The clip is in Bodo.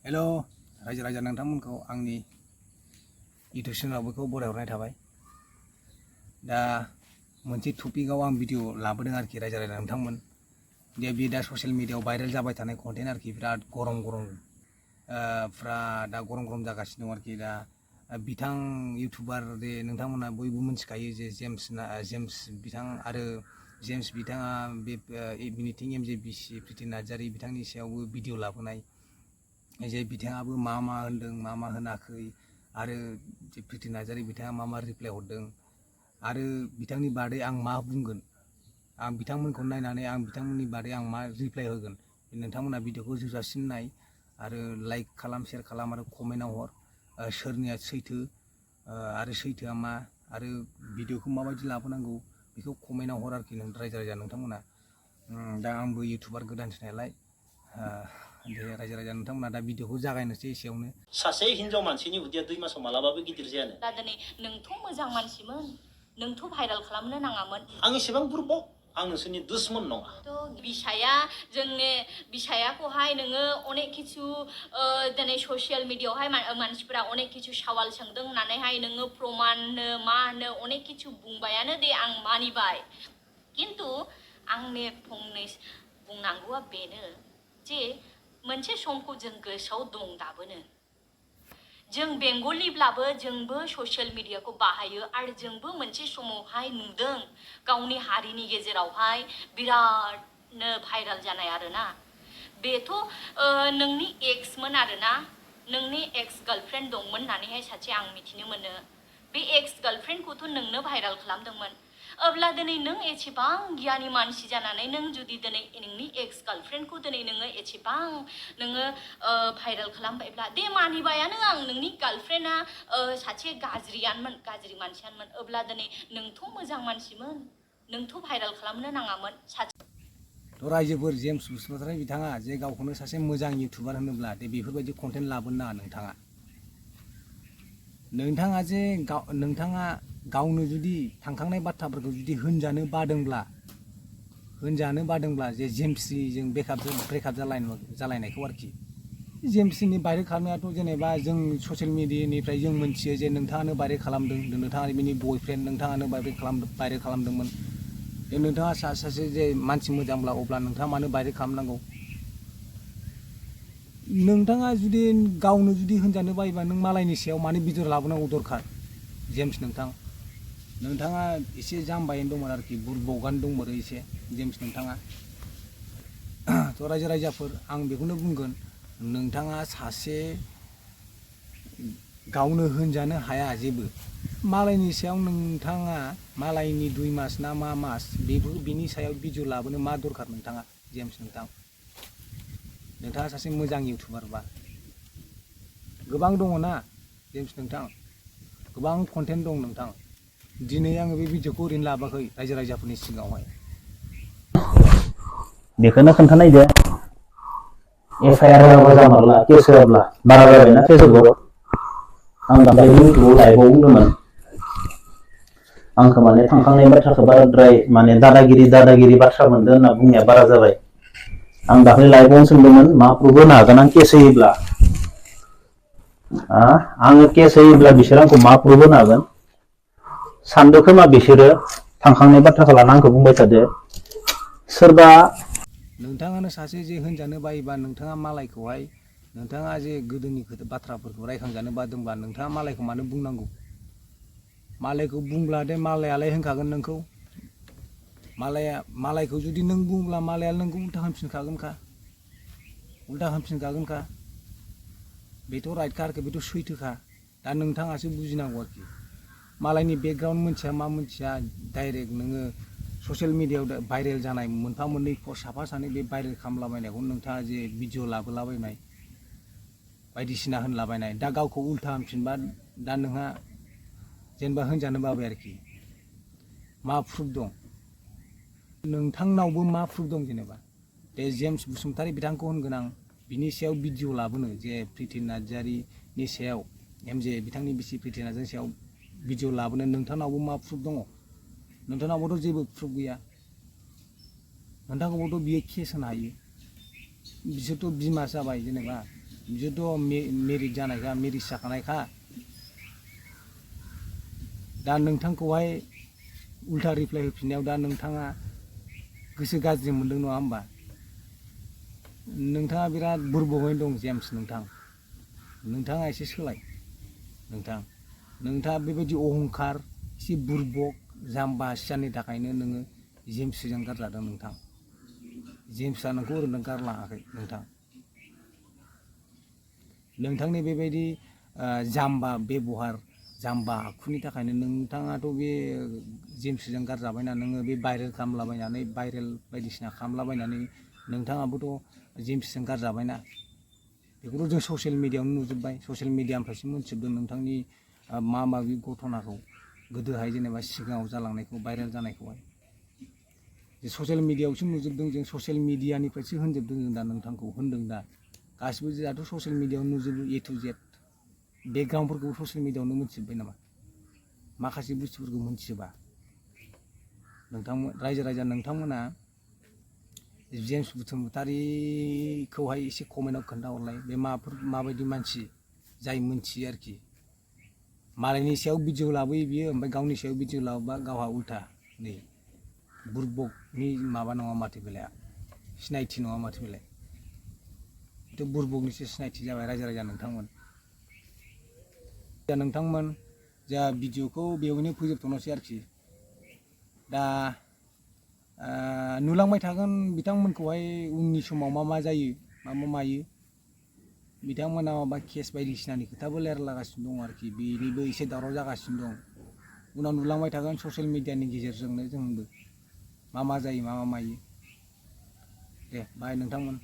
हेलो रायजो राजा नोंथांमोनखौ आंनि इउटुब चेनेलावबो बरायहरनाय थाबाय। दा मोनसे टपिकआव आं भिडिअ लाबोदों आरोखि रायजो राजा नोंथांमोन। बे दा ससियेल मिडियाआव भाइरेल जाबाय थानाय कन्टेन्ट आरोखि बिराद गरम दा गरम जागासिनो दं आरोखि। दा बिथां इउटुबार दे नोंथांमोना बयबो मिथिखायो जे जेम्स बिथां आरो जेम्स बिथाङा बे मिनिथिं MJBC प्रिति नार्जारि बिथांनि सायावबो भिडिअ लाबोनाय जे बिथाङाबो मा होनदों मा होनाखै आरो जे प्रिति नार्जारि बिथाङा मा रिप्लाय हरदों आरो बिथांनि बादै आं मा बुंगोन, आं बिथांमोनखौ नायनानै आं बिथांमोननि बादै आं मा रिप्लाय होगोन। नोंथांमोना भिडिअखौ जोबजासिम नाय आरो लाइक खालाम, शेयार खालाम आरो कमेन्टआव हर सोरनिया सैथो आरो सैथोआ मा आरो भिडिअखौ माबायदि लाबोनांगौ बेखौ कमेन्टआव हर आरोखि रायजो राजा नोंथांमोना। दा आंबो इउटुबार गोदानसो नालाय दे रायजो राजा नोंथांमोना दा भिडिअखौ जागायनोसै एसेयावनो। सासे हिनजाव मानसिनि उदैया 2 मासाव मालाबाबो गिदिर जायानो। दा दिनै नोंथ' मोजां मानसिमोन, नोंथ' भाइरेल खालामनो नाङामोन। आं एसेबां बुरबक, आं नोंसोरनि दुश्मन नङा। थ' बिसाया जोंनि बिसायाखौहाय नोङो अनेक किछु दिनै ससियेल मिडियाआवहाय मानसिफोरा अनेक किछु सवाल सोंदों होननानैहाय नोङो प्रमाननो मा होनो अनेक किछु बुंबायानो दे, आं मानिबाय। खिन्थु आंनि फंनैसो बुंनांगौआ बेनो जे मोनसे समखौ जों गोसोआव दं दाबोनो। जों बेंगलिब्लाबो जोंबो ससियेल मिडियाखौ बाहायो आरो जोंबो मोनसे समावहाय नुदों गावनि हारिनि गेजेरावहाय बिरादनो भाइरेल जानाय आरोना। बेथ' नोंनि एक्समोन आरोना, नोंनि एक्स गार्लफ्रेन्ड दंमोन होननानैहाय सासे आं मिथिनो मोनो। बे एक्स गार्लफ्रेन्डखौथ' नोंनो भाइरेल खालामदोंमोन। अब्ला दिनै नों एसेबां गियानि मानसि जानानै नों जुदि दिनै नोंनि एक्स गार्लफ्रेन्डखौ दिनै नोङो एसेबां नोङो भाइरेल खालामबायब्ला दे मानिबायानो आं नोंनि गार्लफ्रेन्डआ सासे गाज्रियानोमोन, गाज्रि मानसियानोमोन। अब्ला दिनै नोंथ' मोजां मानसिमोन, नोंथ' भाइरेल खालामनो नाङामोन। थ' रायजोफोर जेम्स बसुमतारी बिथाङा जे गावखौनो सासे मोजां इउटुबार होनोब्ला दे बेफोरबायदि कन्टेन्ट लाबोनो नाङा नोंथाङा जे नोंथाङा गावनो जुदि थांखांनाय बाथ्राफोरखौ जुदि होनजानो बादोंब्ला जे जेम्सजों ब्रेकआप जालायनायखौ आरोखि। जेम्सनि भाइरेल खालामनायाथ' जेनेबा जों ससियेल मिडियानिफ्राय जों मोनथियो जे नोंथाङानो भाइरेल खालामदों, नोंथाङा बिनि बयफ्रेन्ड, नोंथाङानो भाइरेल खालामदोंमोन। नोंथाङा सासे जे मानसि मोजांब्ला अब्ला नोंथाङा मानो भाइरेल खालामनांगौ? नोंथाङा जुदि गावनो जुदि होनजानो बायोबा नों मालायनि सायाव मानो भिडिअ लाबोनांगौ दरखार? जेम्स नोंथाङा एसे जाम्बायैनो दंमोन आरोखि, बुरबगानो दंमोन एसे जेम्स नोंथाङा। थ' रायजो राजाफोर आं बेखौनो बुंगोन, नोंथाङा सासे गावनो होनजानो हाया जेबो, मालायनि सायाव नोंथाङा मालायनि 2 मास ना मा मास बिनि सायाव भिडिअ लाबोनो मा दरखार नोंथाङा? जेम्स नोंथाङा सासे मोजां इउटुबारबा गोबां दङ ना जेम्स नोंथां, गोबां कन्टेन्ट दं नोंथां। दिनै आङो बे भिडिअखौ ओरैनो लाबोआखै रायजो राजाफोरनि सिगाङावहाय। बेखौनो खोन्थानायदो FIR होआबा जामारला, केस होआब्ला बारा जाबायना फेसबुकआव। आं दाख्लै इउटुबाव लाइभआव बुंदोंमोन, आंखौ माने थांखांनाय बाथ्राखौ बाराद्राय माने दादागिरि बाथ्रा मोनदों होनना बुंनाया बारा जाबाय। आं दाख्लै लाइभआवनो सोंदोंमोन मा प्रुफ होनो हागोन आं केस होयोब्ला? आङो केस होयोब्ला बिसोर आंखौ मा प्रुफ होनो हागोन? सानदो खोमा बिसोरो थांखांनाय बाथ्राखौ लाना आंखौ बुंबाय थादो। सोरबा नोंथाङानो सासे जे होनजानो बायोबा नोंथाङा मालायखौहाय, नोंथाङा जे गोदोनि बाथ्राफोरखौ रायखांजानो बादोंब्ला नोंथाङा मालायखौ मानो बुंनांगौ? मालायखौ बुंब्ला दे मालायालाय होनखागोन नोंखौ। मालायखौ जुदि नों बुंब्ला मालाया नोंखौ उल्था होनफिनखागोनखा। बेथ' राइटखा आरोखि, बेथ' सैथोखा। दा नोंथाङासो बुजिनांगौ आरोखि। मालायनि बेकग्राउन्ड मोनथिया मा मोनथिया डाइरेक्ट नोङो ससियेल मिडियाआव भाइरेल जानाय मोनफा मोननै साफा सानै बे भाइरेल खालामलाबायनायखौ नोंथाङा जे भिडिअ लाबोलाबायनाय बायदिसिना होनलाबायनाय, दा गावखौ उल्था होनफिनबा दा नोंहा जेनेबा होनजानो बाबाय आरोखि। मा प्रुफ दं? नोंथांनावबो मा प्रुफ दं जेनेबा? दे जेम्स बसुमतारी बिथांखौ होनगोन आं, बिनि सायाव भिडिअ लाबोनो जे प्रिति नार्जारिनि सायाव बिथांनि बिसि प्रिति नार्जारिनि सायाव भिडिअ लाबोनो नोंथांनावबो मा प्रुफ दङ? नोंथांनावबोथ' जेबो प्रुफ गैया। नोंथांखौबोथ' बियो केस होनो हायो। बिसोरथ' बिमा जाबाय जेनेबा, बिसोरथ' मेरिट जानायखा मेरिट जाखानायखा दा नोंथांखौहाय उल्था रिप्लाइ होफिननायाव दा नोंथाङा गोसो गाज्रि मोनदों नङा होमबा नोंथाङा बिराद बुरबकैनो दं जेम्स नोंथाङा एसे सोलाय नोंथाङा बेबायदि अहंखार एसे बुरबक जाम्बा सियाननि थाखायनो नोङो जेम्सजों गारजादों नोंथां जेम्सआ नोंखौ ओरैनो गारलाङाखै नोंथांनि बेबायदि जाम्बा बेबहार जाम्बा आखुनि थाखायनो नोंथाङाथ' बे जेम्सजों गारजाबायना नोङो बे भाइरेल खालामलाबायनानै भाइरेल बायदिसिना खालामलाबायनानै नोंथाङाबोथ' जेम्सजों गारजाबायना बेखौथ' जों ससियेल मिडियायावनो नुजोब्बाय ससियेल मिडियानिफ्रायसो मोनथिजोबदों नोंथांनि माबि घटनाखौ गोदोहाय जेनेबा सिगाङाव जालांनायखौ भाइरेल जानायखौहाय ससियेल मिडियायावसो नुजोबदों जों ससियेल मिडियानिफ्रायसो होनजोबदों जों दा नोंथांखौ होनदों दा गासिबो जोंहाथ' ससियेल मिडियायावनो नुजोबो A to Z बेकग्राउन्डफोरखौ ससियेल मिडियायावनो मोनथिजोब्बाय नामा माखासे बुस्थुफोरखौ मोनथिजोबा रायजो राजा नोंथांमोना जेम्स बसुमतारीखौहाय एसे कमेन्टआव खोन्थाहरलाय बे माबायदि मानसि जाय मोनथियो आरोखि मालायनि सायाव भिडिअ लाबोयो बियो ओमफ्राय गावनि सायाव भिडिअ लाबोबा गावहा उल्था नै बुरबकनि माबा नङा माथो बेलाया सिनायथि नङा माथो बेलाय बेथ' बुरबकनिसो सिनायथि जाबाय रायजो राजा नोंथांमोन जा भिडिअखौ बेयावनो फोजोबथ'नोसै आरोखि दा नुलांबाय थागोन बिथांमोनखौहाय उननि समाव मा जायो मा मायो बिथांमोना माबा केस बायदिसिनानि खोथाबो रायलायगासिनो दं आरोखि बेनिबो एसे दावराव जागासिनो दं उनाव नुलांबाय थागोन ससियेल मिडियानि गेजेरजोंनो जोंबो मा जायो मा मायो दे बाय नोंथांमोन